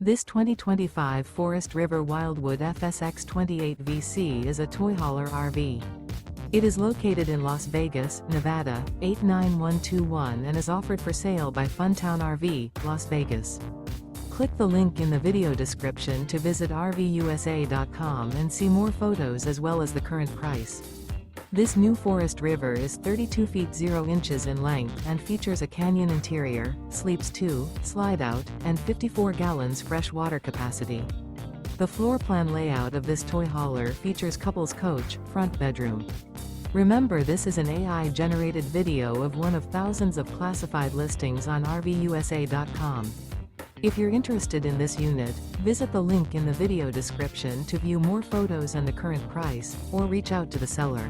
This 2025 Forest River Wildwood FSX 28VC is a toy hauler RV. It is located in Las Vegas, Nevada, 89121 and is offered for sale by Funtown RV, Las Vegas. Click the link in the video description to visit RVUSA.com and see more photos as well as the current price. This new Forest River is 32 feet 0 inches in length and features a canyon interior, sleeps 2, slide-out, and 54 gallons fresh water capacity. The floor plan layout of this toy hauler features couples coach, front bedroom. Remember, this is an AI-generated video of one of thousands of classified listings on RVUSA.com. If you're interested in this unit, visit the link in the video description to view more photos and the current price, or reach out to the seller.